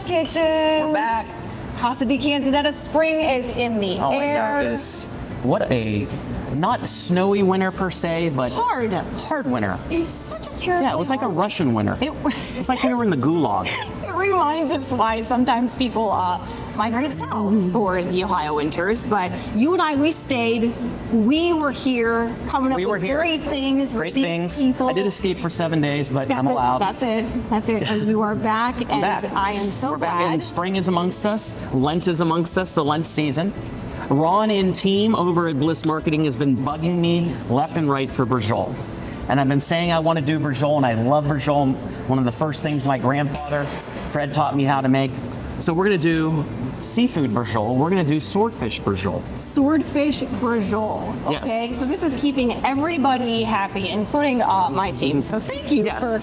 Test Kitchen. We're back. Casa di Canzonetta, spring is in the Oh my air. goodness. What a, not snowy winter per se, but hard winter. It's such a terrible. Yeah, it was like a Russian winter. It's like we were in the gulag. It reminds us why sometimes people migrate south for the Ohio winters. But you and I, we stayed. We were here coming up with great things. Great with things. These people. I did escape for 7 days, but I'm allowed. That's it. And you are back, and I am so glad. Back, and spring is amongst us. Lent is amongst us, the Lent season. Ron and team over at Bliss Marketing has been bugging me left and right for Braciole. And I've been saying I want to do Braciole, and I love Braciole. One of the first things my grandfather, Fred, taught me how to make. So we're going to do seafood Braciole. We're going to do swordfish Braciole. Swordfish Braciole. Okay, yes. So this is keeping everybody happy, including my team. So thank you for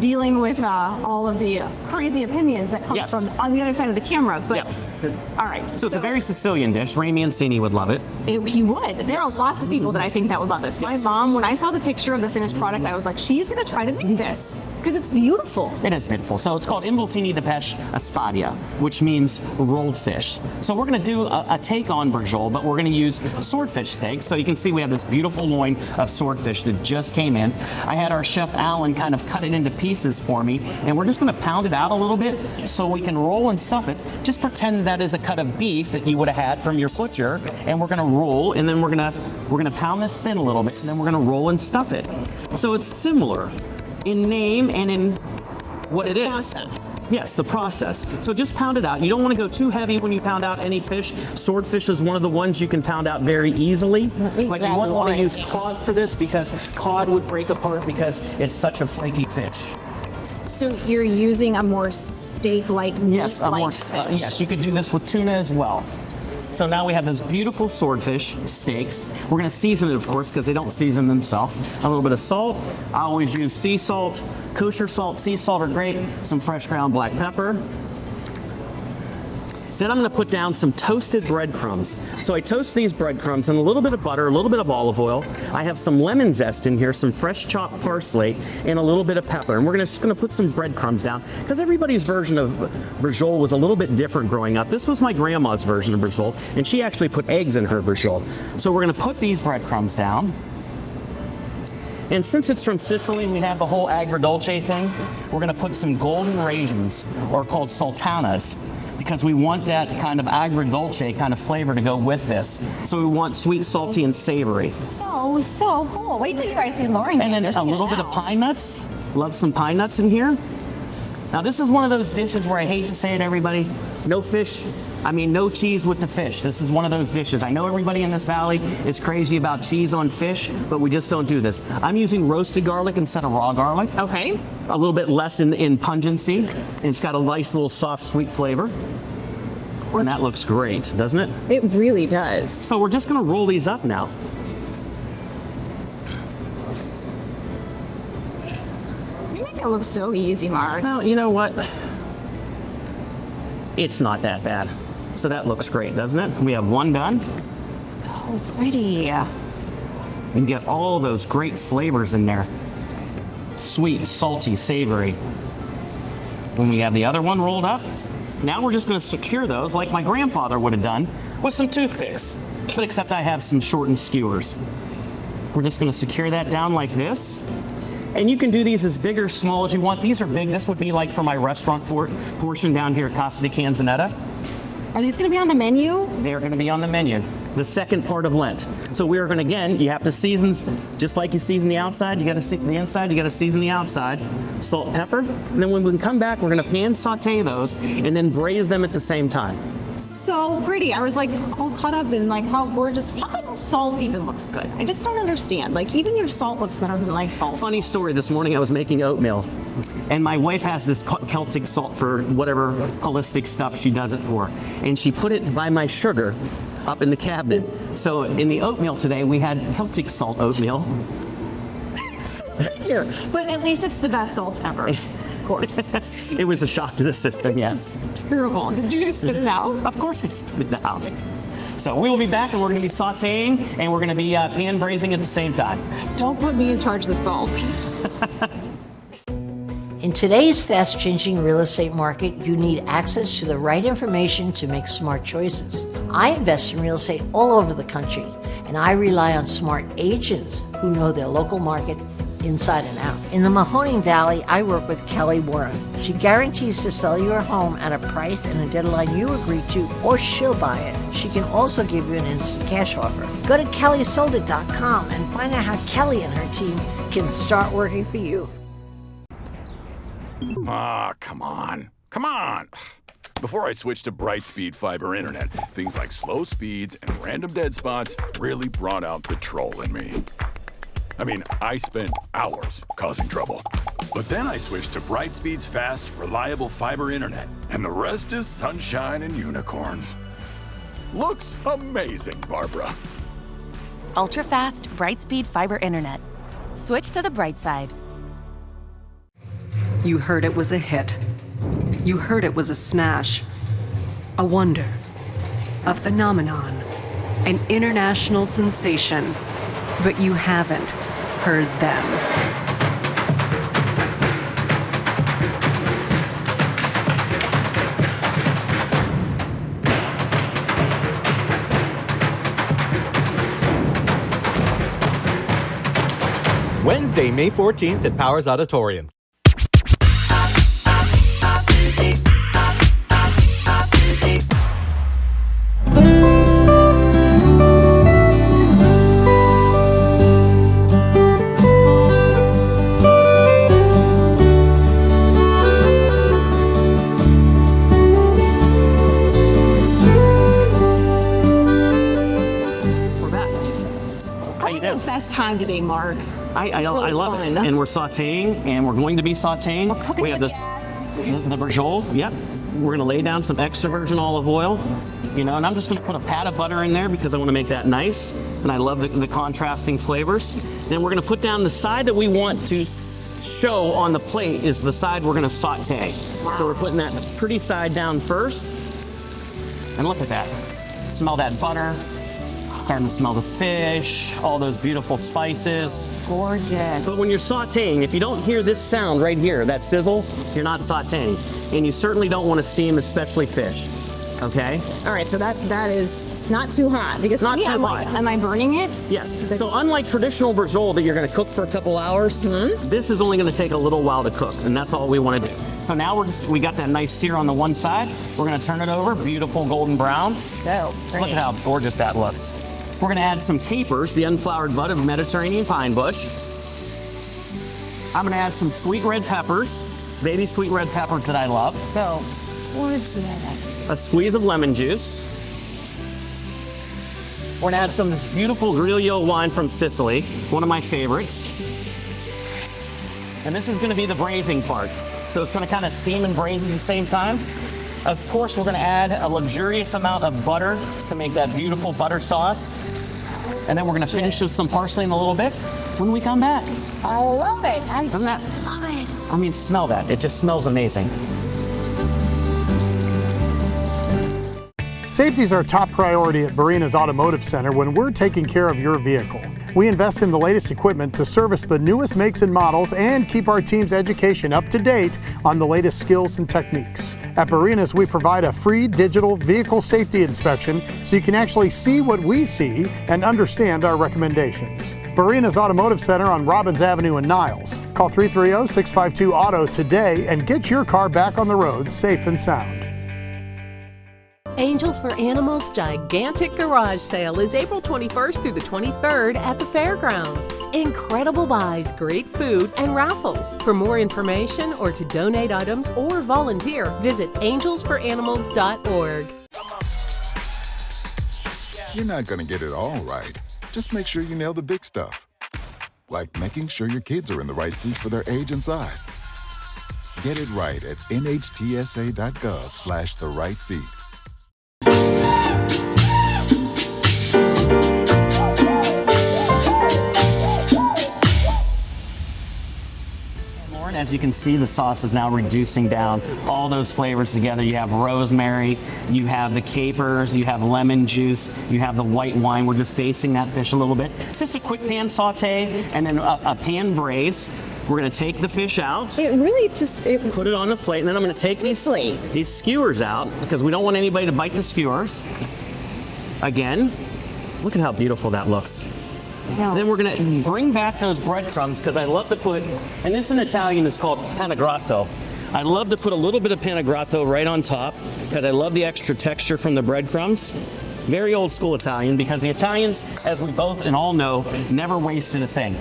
dealing with all of the crazy opinions that come from on the other side of the camera. But all right. So it's a very Sicilian dish. Ray Mancini would love it. He would. There are lots of people that I think that would love this. My mom, when I saw the picture of the finished product, I was like, she's going to try to make this because it's beautiful. It is beautiful. So it's called Involtini di Pesce Aspadia, which means rolled fish. So we're going to do a take on Braciole, but we're going to use swordfish steaks. So you can see we have this beautiful loin of swordfish that just came in. I had our chef Alan kind of cut it into pieces for me, and we're just going to pound it out a little bit so we can roll and stuff it. Just pretend that is a cut of beef that you would have had from your butcher, and we're going to roll, and then we're going to pound this thin a little bit, and then we're going to roll and stuff it. So it's similar in name and in what it is. Process. Yes, the process. So just pound it out. You don't want to go too heavy when you pound out any fish. Swordfish is one of the ones you can pound out very easily. But you wouldn't want to use cod for this because cod would break apart because it's such a flaky fish. So you're using a more steak-like Yes, yes, you could do this with tuna as well. So now we have those beautiful swordfish steaks. We're going to season it, of course, because they don't season themselves. A little bit of salt. I always use sea salt, kosher salt, sea salt are great. Some fresh ground black pepper. Then I'm going to put down some toasted breadcrumbs. So I toast these breadcrumbs and a little bit of butter, a little bit of olive oil. I have some lemon zest in here, some fresh chopped parsley, and a little bit of pepper. And we're just going to put some breadcrumbs down because everybody's version of Braciole was a little bit different growing up. This was my grandma's version of Braciole, and she actually put eggs in her Braciole. So we're going to put these breadcrumbs down. And since it's from Sicily and we have the whole agrodolce thing, we're going to put some golden raisins, or called sultanas, because we want that kind of agrodolce kind of flavor to go with this. So we want sweet, salty, and savory. So cool. Wait till you guys see Lauren. And then a little bit of pine nuts. Love some pine nuts in here. Now this is one of those dishes where I hate to say it, everybody, no fish. I mean, no cheese with the fish. This is one of those dishes. I know everybody in this valley is crazy about cheese on fish, but we just don't do this. I'm using roasted garlic instead of raw garlic. Okay. A little bit less in pungency. It's got a nice little soft, sweet flavor. And that looks great, doesn't it? It really does. So we're just gonna roll these up now. You make it look so easy, Mark. Well, you know what? It's not that bad. So that looks great, doesn't it? We have one done. So pretty. You can get all those great flavors in there. Sweet, salty, savory. When we have the other one rolled up, now we're just going to secure those like my grandfather would have done with some toothpicks. But except I have some shortened skewers. We're just going to secure that down like this. And you can do these as big or small as you want. These are big. This would be like for my restaurant portion down here at Casa di Canzonetta. Are these going to be on the menu? They're going to be on the menu. The second part of Lent. So we are going to, again, you have to season, just like you season the outside, you got to season the inside, you got to season the outside. Salt, pepper. And then when we come back, we're going to pan saute those and then braise them at the same time. So pretty. I was like all caught up in like how gorgeous. How come salt even looks good? I just don't understand. Like even your salt looks better than my salt. Funny story, this morning I was making oatmeal and my wife has this Celtic salt for whatever holistic stuff she does it for. And she put it by my sugar up in the cabinet. So in the oatmeal today, we had Celtic salt oatmeal. Here, but at least it's the best salt ever. Of course. It was a shock to the system, yes. Terrible. Did you spit it out? Of course I spit it out. So we will be back and we're going to be sauteing and we're going to be pan braising at the same time. Don't put me in charge of the salt. In today's fast-changing real estate market, you need access to the right information to make smart choices. I invest in real estate all over the country, and I rely on smart agents who know their local market inside and out. In the Mahoning Valley, I work with Kelly Warren. She guarantees to sell your home at a price and a deadline you agree to, or she'll buy it. She can also give you an instant cash offer. Go to kellysoldit.com and find out how Kelly and her team can start working for you. Come on. Come on. Before I switched to Brightspeed fiber internet, things like slow speeds and random dead spots really brought out the troll in me. I mean, I spent hours causing trouble. But then I switched to Brightspeed's fast, reliable fiber internet, and the rest is sunshine and unicorns. Looks amazing, Barbara. Ultra-fast, Brightspeed fiber internet. Switch to the bright side. You heard it was a hit. You heard it was a smash. A wonder. A phenomenon. An international sensation. But you haven't heard them. Wednesday, May 14th at Powers Auditorium. Best time today, Mark. I love it. And we're sauteing, and we're going to be sauteing. We have this, the braciole. Yep. We're going to lay down some extra virgin olive oil, and I'm just going to put a pat of butter in there because I want to make that nice. And I love the contrasting flavors. Then we're going to put down the side that we want to show on the plate is the side we're going to saute. So we're putting that pretty side down first. And look at that. Smell that butter. Starting to smell the fish, all those beautiful spices. Gorgeous. But when you're sauteing, if you don't hear this sound right here, that sizzle, you're not sauteing. And you certainly don't want to steam, especially fish. Okay? All right, so that is not too hot. Because Not too hot. Am I burning it? Yes. So unlike traditional braciole that you're going to cook for a couple hours, this is only going to take a little while to cook, and that's all we want to do. So now we got that nice sear on the one side. We're going to turn it over, beautiful golden brown. So Look at how gorgeous that looks. We're going to add some capers, the unflowered bud of Mediterranean pine bush. I'm going to add some sweet red peppers, baby sweet red peppers that I love. So, what is that? A squeeze of lemon juice. We're going to add some of this beautiful Griglio wine from Sicily, one of my favorites. And this is going to be the braising part. So it's going to kind of steam and braise at the same time. Of course, we're going to add a luxurious amount of butter to make that beautiful butter sauce. And then we're going to finish with some parsley in a little bit when we come back. I love it. Doesn't that? Love it. I mean, smell that. It just smells amazing. Safety is our top priority at Barina's Automotive Center when we're taking care of your vehicle. We invest in the latest equipment to service the newest makes and models and keep our team's education up to date on the latest skills and techniques. At Barina's, we provide a free digital vehicle safety inspection so you can actually see what we see and understand our recommendations. Barina's Automotive Center on Robbins Avenue in Niles. Call 330-652-AUTO today and get your car back on the road safe and sound. Angels for Animals' gigantic garage sale is April 21st through the 23rd at the fairgrounds. Incredible buys, great food, and raffles. For more information or to donate items or volunteer, visit angelsforanimals.org. You're not going to get it all right. Just make sure you nail the big stuff. Like making sure your kids are in the right seats for their age and size. Get it right at nhtsa.gov/the right seat. As you can see, the sauce is now reducing down all those flavors together. You have rosemary, you have the capers, you have lemon juice, you have the white wine. We're just basting that fish a little bit. Just a quick pan saute and then a pan braise. We're gonna take the fish out. It really just Put it on the plate, and then I'm gonna take these skewers out because we don't want anybody to bite the skewers. Again, look at how beautiful that looks. Yeah. Then we're gonna bring back those breadcrumbs because I love to put, and this in Italian is called panagrato. I love to put a little bit of panagrato right on top because I love the extra texture from the breadcrumbs. Very old school Italian because the Italians, as we both and all know, never wasted a thing.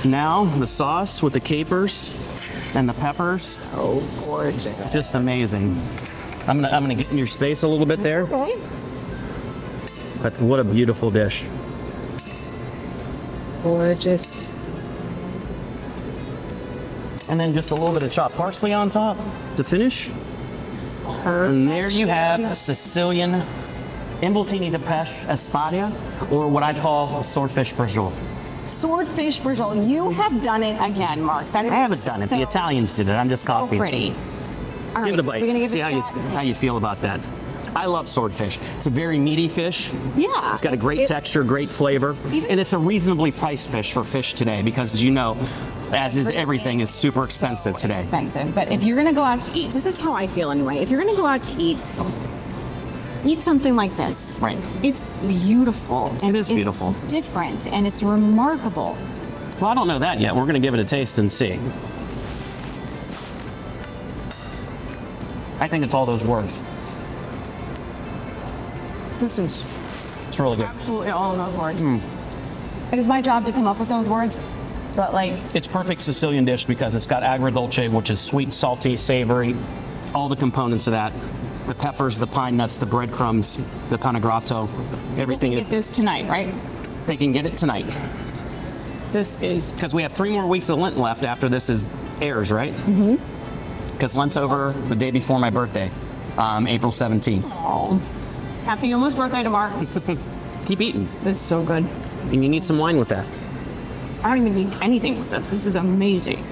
Now the sauce with the capers and the peppers. Oh, gorgeous. Just amazing. I'm gonna get in your space a little bit there. Okay. But what a beautiful dish. Gorgeous. And then just a little bit of chopped parsley on top to finish. And there you have a Sicilian imbultini di pesce espada, or what I call swordfish braciole. Swordfish Braciole. You have done it again, Mark. That is I haven't done it. The Italians did it. I'm just so copying. pretty. All right, Give it a bite. we're gonna give See it how a shot. how you feel about that. I love swordfish. It's a very meaty fish. Yeah. It's got a great texture, great flavor, and it's a reasonably priced fish for fish today because, as you know, as is everything, is super expensive today. Expensive, but if you're gonna go out to eat, this is how I feel anyway. If you're gonna go out to eat something like this. Right. It's beautiful. It is beautiful. It's different and it's remarkable. Well, I don't know that yet. We're going to give it a taste and see. I think it's all those words. It's really good. absolutely all of those words. It is my job to come up with those words, but like, It's perfect Sicilian dish because it's got agrodolce, which is sweet, salty, savory, all the components of that. The peppers, the pine nuts, the breadcrumbs, the panagrato, everything. get this tonight, right? They can get it tonight. This is Because we have 3 more weeks of Lent left after this airs, right? Mm-hmm. Because Lent's over the day before my birthday, April 17th. oh, happy almost birthday to Mark. Keep eating. It's so good. And you need some wine with that. I don't even need anything with this. This is amazing.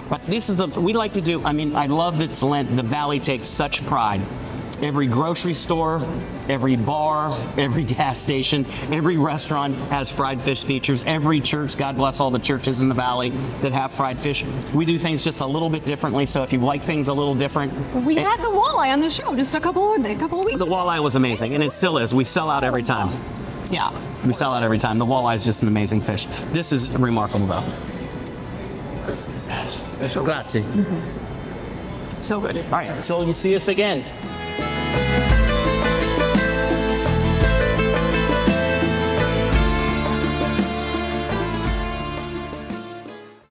But this is we like to do, I mean, I love that it's Lent. The Valley takes such pride. Every grocery store, every bar, every gas station, every restaurant has fried fish features. Every church, God bless all the churches in the Valley that have fried fish. We do things just a little bit differently, so if you like things a little different. We had the walleye on the show just a couple of weeks The ago. walleye was amazing, and it still is. We sell out every time. Yeah. We sell out every time. The walleye is just an amazing fish. This is remarkable, though. Grazie. So good. All right, so you see us again.